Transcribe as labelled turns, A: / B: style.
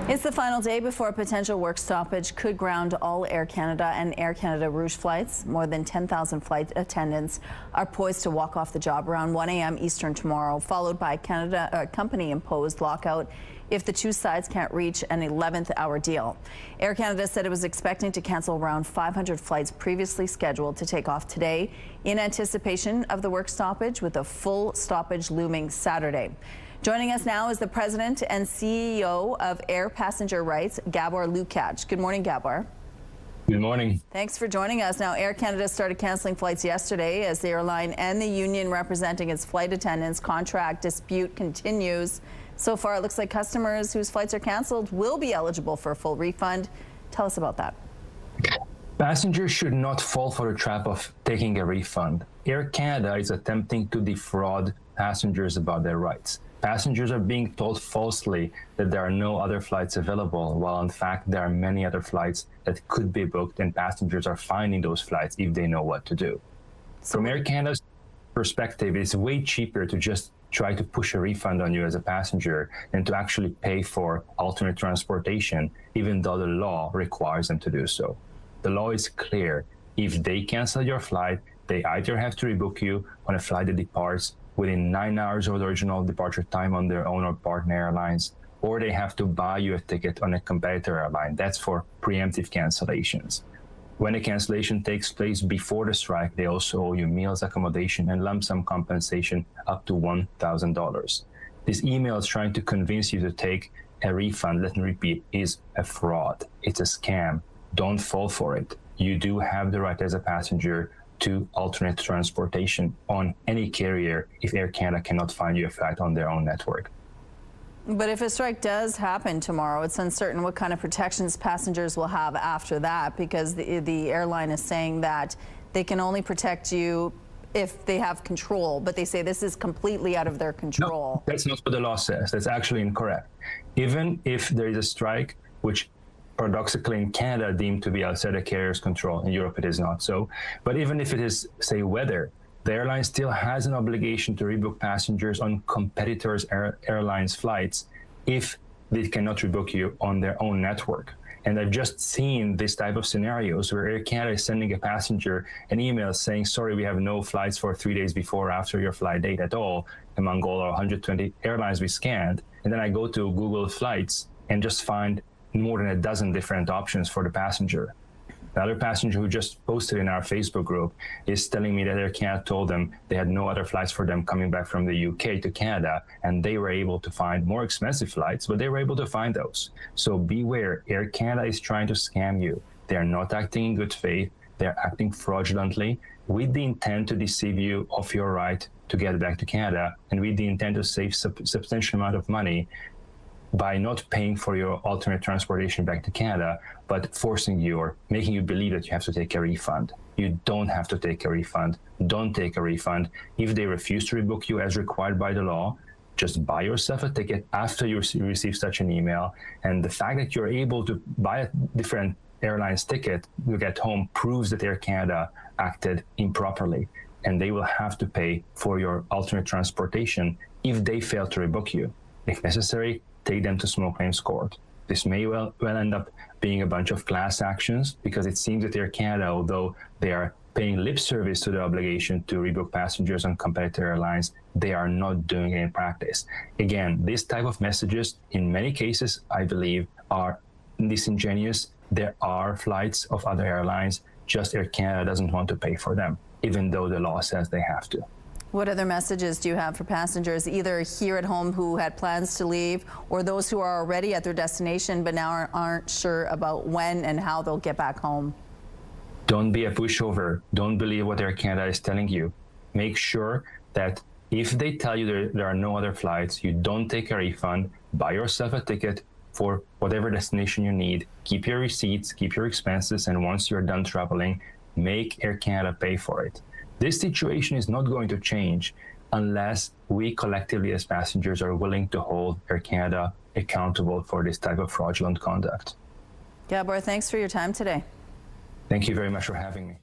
A: It's the final day before a potential work stoppage could ground all Air Canada and Air Canada Rouge flights. More than 10,000 flight attendants are poised to walk off the job around 1 a.m. Eastern tomorrow, followed by a company-imposed lockout if the two sides can't reach an 11th hour deal. Air Canada said it was expecting to cancel around 500 flights previously scheduled to take off today in anticipation of the work stoppage, with a full stoppage looming Saturday. Joining us now is the president and CEO of Air Passenger Rights, Gabor Lukács. Good morning, Gabor.
B: Good morning.
A: Thanks for joining us. Now, Air Canada started canceling flights yesterday as the airline and the union representing its flight attendants contract dispute continues. So far, it looks like customers whose flights are canceled will be eligible for a full refund. Tell us about that.
B: Passengers should not fall for the trap of taking a refund. Air Canada is attempting to defraud passengers about their rights. Passengers are being told falsely that there are no other flights available, while in fact there are many other flights that could be booked, and passengers are finding those flights if they know what to do. From Air Canada's perspective, it's way cheaper to just try to push a refund on you as a passenger than to actually pay for alternate transportation, even though the law requires them to do so. The law is clear. If they cancel your flight, they either have to rebook you on a flight that departs within 9 hours of the original departure time on their own or partner airlines, or they have to buy you a ticket on a competitor airline. That's for preemptive cancellations. When a cancellation takes place before the strike, they also owe you meals, accommodation, and lump sum compensation up to $1,000. This email is trying to convince you to take a refund, let me repeat, is a fraud. It's a scam. Don't fall for it. You do have the right as a passenger to alternate transportation on any carrier if Air Canada cannot find you a flight on their own network.
A: But if a strike does happen tomorrow, it's uncertain what kind of protections passengers will have after that, because the airline is saying that they can only protect you if they have control, but they say this is completely out of their control.
B: No, that's not what the law says. That's actually incorrect. Even if there is a strike, which paradoxically in Canada deemed to be outside the carrier's control, in Europe it is not so, but even if it is, say, weather, the airline still has an obligation to rebook passengers on competitors' airlines flights if they cannot rebook you on their own network. And I've just seen this type of scenarios where Air Canada is sending a passenger an email saying, sorry, we have no flights for 3 days before or after your flight date at all among all our 120 airlines we scanned. And then I go to Google Flights and just find more than a dozen different options for the passenger. Another passenger who just posted in our Facebook group is telling me that Air Canada told them they had no other flights for them coming back from the UK to Canada, and they were able to find more expensive flights, but they were able to find those. So beware, Air Canada is trying to scam you. They are not acting in good faith. They're acting fraudulently with the intent to deceive you of your right to get back to Canada, and with the intent to save substantial amount of money by not paying for your alternate transportation back to Canada, but forcing you or making you believe that you have to take a refund. You don't have to take a refund. Don't take a refund. If they refuse to rebook you as required by the law, just buy yourself a ticket after you receive such an email. And the fact that you're able to buy a different airline's ticket to get home proves that Air Canada acted improperly, and they will have to pay for your alternate transportation if they fail to rebook you. If necessary, take them to small claims court. This may well end up being a bunch of class actions, because it seems that Air Canada, although they are paying lip service to the obligation to rebook passengers on competitor airlines, they are not doing it in practice. Again, this type of messages, in many cases, I believe, are disingenuous. There are flights of other airlines, just Air Canada doesn't want to pay for them, even though the law says they have to.
A: What other messages do you have for passengers, either here at home who had plans to leave, or those who are already at their destination but now aren't sure about when and how they'll get back home?
B: Don't be a pushover. Don't believe what Air Canada is telling you. Make sure that if they tell you there are no other flights, you don't take a refund. Buy yourself a ticket for whatever destination you need. Keep your receipts, keep your expenses, and once you're done traveling, make Air Canada pay for it. This situation is not going to change unless we collectively as passengers are willing to hold Air Canada accountable for this type of fraudulent conduct.
A: Gabor, thanks for your time today.
B: Thank you very much for having me.